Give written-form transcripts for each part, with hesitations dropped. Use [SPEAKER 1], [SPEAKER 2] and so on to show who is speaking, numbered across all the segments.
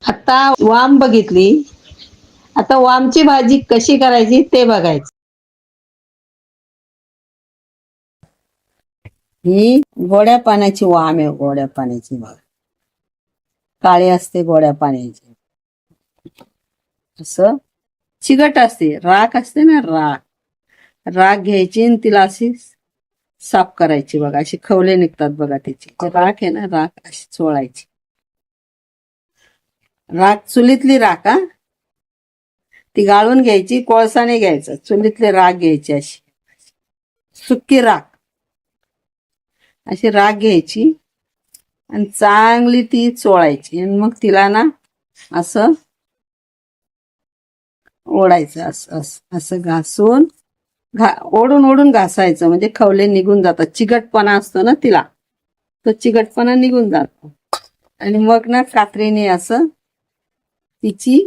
[SPEAKER 1] आता वाम बघितली. आता वामची भाजी कशी करायची ते बघायचं. ही गोड्या पाण्याची वाम आहे. गोड्या पाण्याची बघ, काळी असते गोड्या पाण्याची. असं चिकट असते, राख असते ना, राख घ्यायची आणि तिला अशी साफ करायची. बघा अशी खवले निघतात बघा त्याची. राख आहे ना, राख अशी चोळायची. राख चुलीतली राख, ती गाळून घ्यायची. कोळसा नाही घ्यायचा, चुलीतली राख घ्यायची. अशी सुक्की राख, अशी राख घ्यायची आणि चांगली ती चोळायची. आणि मग तिला ना असं ओढायचं. असं असं असं घासून ओढून ओढून घासायचं, म्हणजे खवले निघून जातात. चिकटपणा असतो ना तिला, तो चिकटपणा निघून जातो. आणि मग ना कात्रीने असं तिची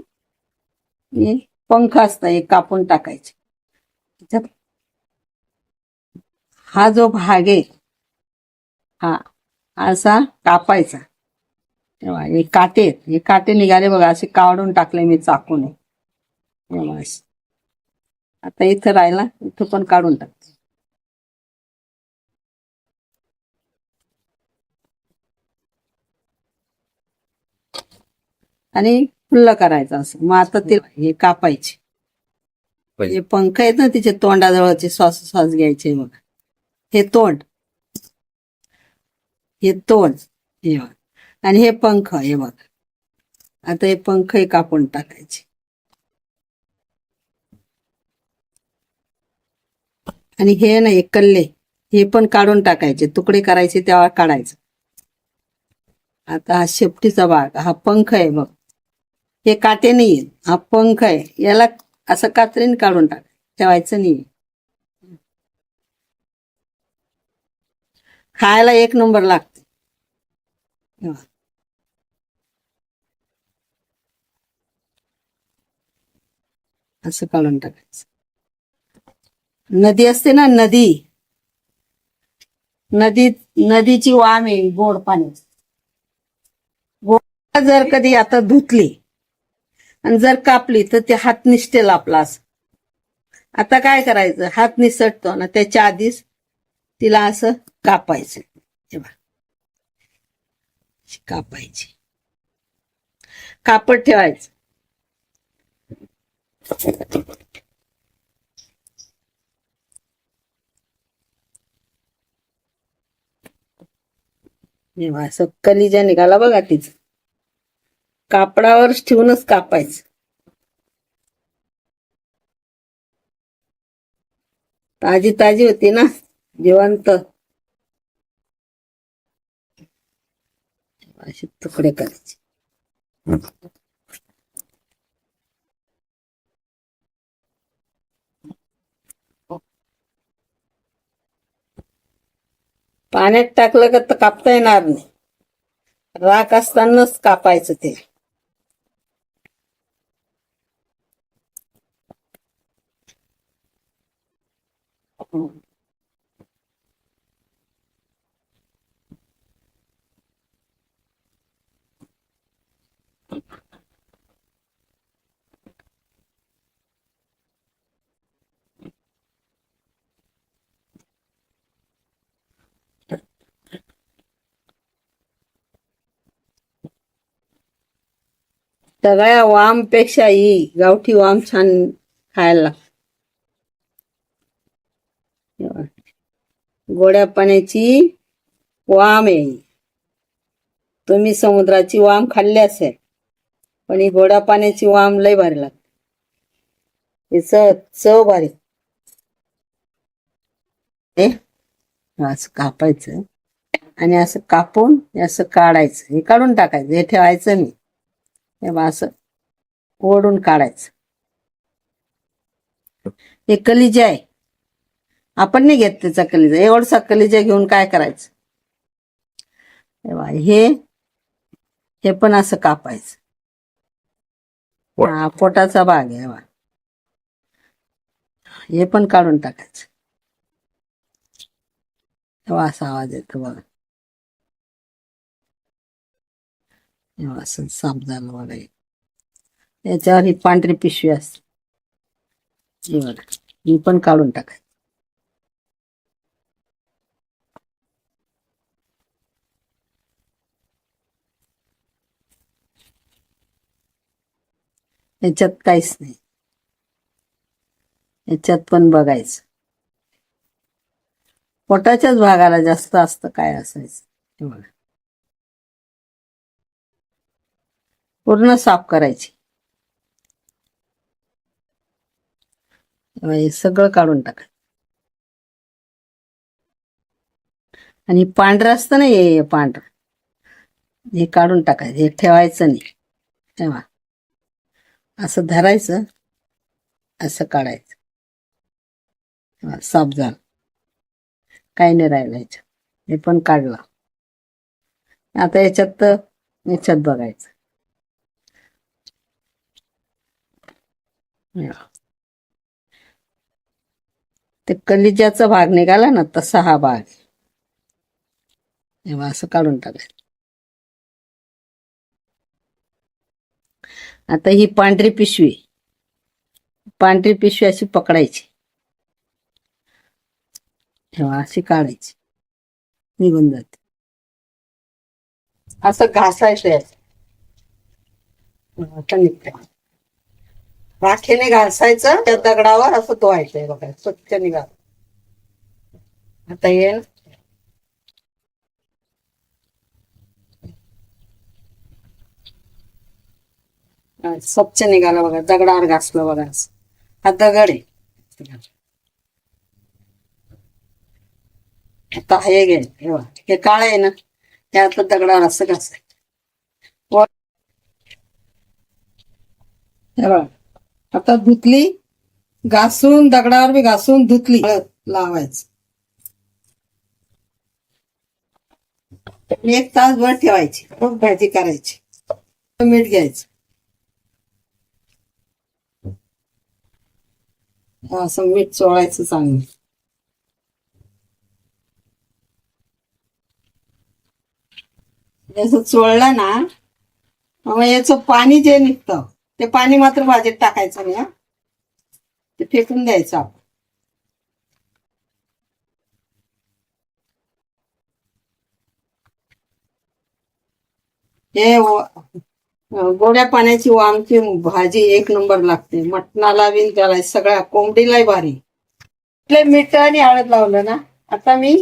[SPEAKER 1] पंख असतं एक कापून टाकायचे. त्याच्यात हा जो भाग आहे हा असा कापायचा. तेव्हा हे काटे निघाले बघा, असे काढून टाकले मी चाकूने. आता इथं राहिला, इथं पण काढून टाकते. आणि फुल्ल करायचं असं. मग आता ते हे कापायचे. हे पंख आहेत ना तिचे तोंडाजवळचे, श्वास घ्यायचे बघा. हे तोंड, हे तोंड, हे बघ. आणि हे पंख, हे बघ. आता हे पंख हे कापून टाकायचे. आणि हे ना, हे कल्ले हे पण काढून टाकायचे. तुकडे करायचे तेव्हा काढायचं. आता हा शेपटीचा भाग, हा पंख आहे बघ. हे काटे नाहीये, हा पंख आहे. याला असं कात्रीने काढून टाक, ठेवायचं नाही. खायला एक नंबर लागते. असं काढून टाकायचं. नदी असते ना, नदीची वाम आहे गोड पाण्याची. गोड जर कधी आता धुतली आणि जर कापली तर ते हात निसटेल आपला. आता काय करायचं, हात निसटतो ना, त्याच्या आधीच तिला असं कापायचं. कापायची, कापड ठेवायचं. असं कलिजा निघाला बघा तिचं, कापडावर ठेवूनच कापायचं. ताजी ताजी होती ना, जिवंत. असे तुकडे करायचे. पाण्यात टाकलं का तर कापता येणार नाही, राख असतानाच कापायचं ते. सगळ्या वाम पेक्षा ही गावठी वाम छान खायला लागते. गोड्या पाण्याची वाम आहे. तुम्ही समुद्राची वाम खाल्ली असेल, पण ही गोड्या पाण्याची वाम लय भारी लागते. चव भारी. असं कापायचं आणि असं कापून असं काढायचं. हे काढून टाकायचं, हे ठेवायचं नाही. तेव्हा असं ओढून काढायचं. हे कलिजा आहे, आपण नाही घेत त्याचा कलिजा. एवढसा कलिजा घेऊन काय करायचं. तेव्हा हे पण असं कापायचं. हा पोटाचा भाग आहे. हे पण काढून टाकायचं. तेव्हा असा आवाज येतो बघा. तेव्हा असं साफ झालं बघा हे. याच्यावर ही पांढरी पिशवी असते ही बघा, ही पण काढून टाकाय. याच्यात काहीच नाही, याच्यात पण बघायचं. पोटाच्याच भागाला जास्त असतं काय असायचं हे बघा. पूर्ण साफ करायची. तेव्हा हे सगळं काढून टाकाय. आणि पांढरं असतं ना हे पांढरं, हे काढून टाकायचं, हे ठेवायचं नाही. तेव्हा असं धरायचं, असं काढायचं. तेव्हा साफ झालं, काही नाही राहिलं याच्यात. हे पण काढलं. आता याच्यात बघायचं. ते कलिजाचा भाग निघाला ना तसा हा भाग, तेव्हा असं काढून टाकायचं. आता ही पांढरी पिशवी अशी पकडायची, तेव्हा अशी काढायची, निघून जाते. असं घासायचं याचं. आता निघतं. राखेने घासायचं, त्या दगडावर असं धुवायचंय बघा, स्वच्छ निघाल. आता ये स्वच्छ निघालं बघा, दगडावर घासलं बघा. हा दगड आहे. आता हे घे, हे काळ आहे ना, हे आता दगडावर असं घासायचं. हे बघा, आता धुतली, घासून दगडावर बी घासून धुतली, लावायचं. 1 तासभर ठेवायची, मग भाजी करायची. मीठ घ्यायचं, असं मीठ चोळायचं चांगलं. असं चोळलं ना, मग याचं पाणी जे निघतं ते पाणी मात्र भाजीत टाकायचं नाही, ते फेकून द्यायचं आपण. हे गोड्या पाण्याची वामची भाजी 1 नंबर लागते. मटणाला बी त्याला सगळ्या कोंबडीलाही भारी. मीठ आणि हळद लावलं ना, आता मी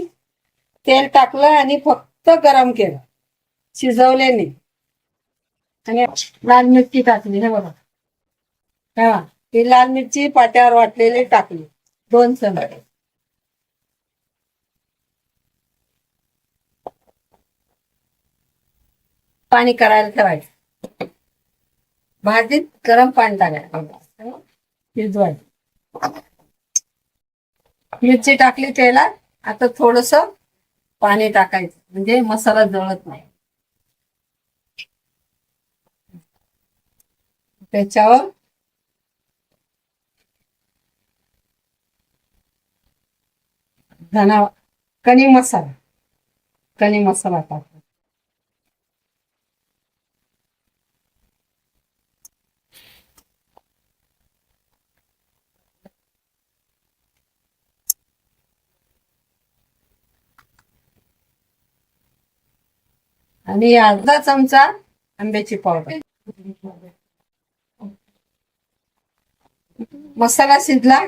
[SPEAKER 1] तेल टाकलं आणि फक्त गरम केलं, शिजवले नाही. आणि लाल मिरची टाकली, हे बघा. हा, ही लाल मिरची पाट्यावर वाटलेली टाकली, 2 चमचे. पाणी करायला ठेवायचं, भाजीत गरम पाणी टाकायचं, शिजवायचं. मिरची टाकली तेलात, आता थोडस पाणी टाकायचं म्हणजे मसाला जळत नाही. त्याच्यावर कणी मसाला टाक. आणि अर्धा चमचा आंब्याची पावडर. मसाला शिजला,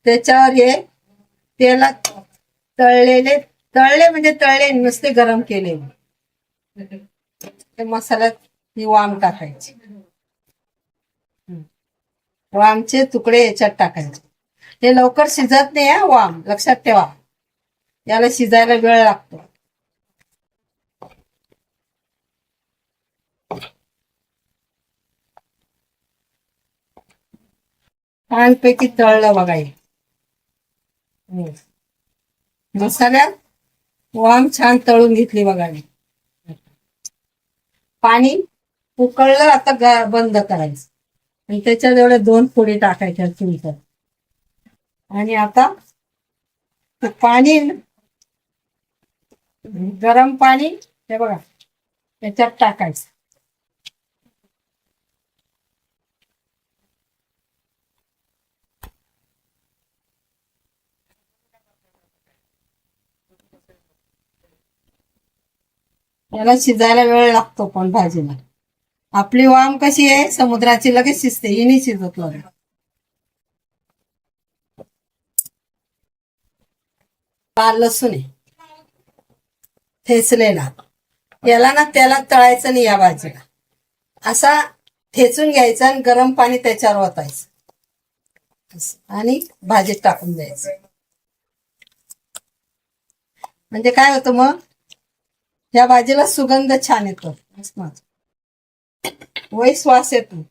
[SPEAKER 1] त्याच्यावर हे तेलात तळले म्हणजे तळले नुसते गरम केले, ते मसाल्यात ही वाम टाकायची. वामचे तुकडे याच्यात टाकायचे. हे लवकर शिजत नाही हा वाम, लक्षात ठेवा, याला शिजायला वेळ लागतो. छानपैकी तळलं बघा. मसाल्यात वाम छान तळून घेतली बघा. पाणी उकळलं, आता बंद करायचं आणि त्याच्यात एवढ्या 2 फोडी टाकायच्या चिंच. आणि आता पाणी, गरम पाणी हे बघा याच्यात टाकायचं. याला शिजायला वेळ लागतो पण भाजीला. आपली वाम कशी आहे समुद्राची, लगेच शिजते, ही नाही शिजत लगेच. लाल लसूण आहे ठेचलेला, याला ना त्याला तळायचं नाही या भाजीला. असा ठेचून घ्यायचा आणि गरम पाणी त्याच्यावर ओतायचं आणि भाजीत टाकून द्यायचं. म्हणजे काय होतं मग, या भाजीला सुगंध छान येतो, वैस वास येतो,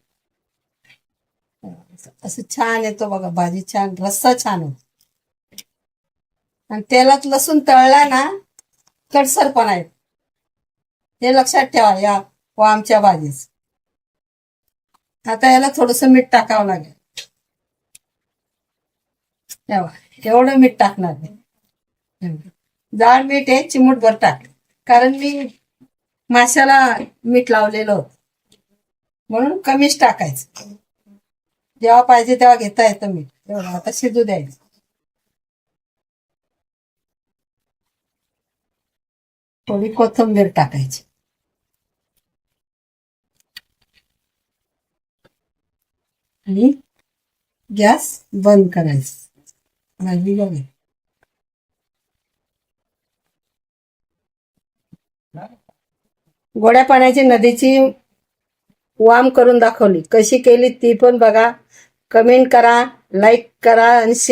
[SPEAKER 1] असं छान येतो बघा. भाजी छान, रस्सा छान होतो. आणि तेलात लसूण तळला ना कडसरपणा येतो, हे लक्षात ठेवा या वामच्या भाजीच. आता याला थोडस मीठ टाकावं लागेल. एवढं मीठ टाकणार नाही, जाड मीठ आहे, चिमूटभर टाक, कारण मी माशाला मीठ लावलेलं होतं म्हणून कमीच टाकायचं. जेव्हा पाहिजे तेव्हा घेता येतं मीठ. एवढं आता शिजू द्यायचं. थोडी कोथिंबीर टाकायची आणि गॅस बंद करायचा. भाजी बघा गोड्या पाण्याची नदीची वाम करून दाखवली. कशी केली ती पण बघा. कमेंट करा, लाईक करा आणि शेअर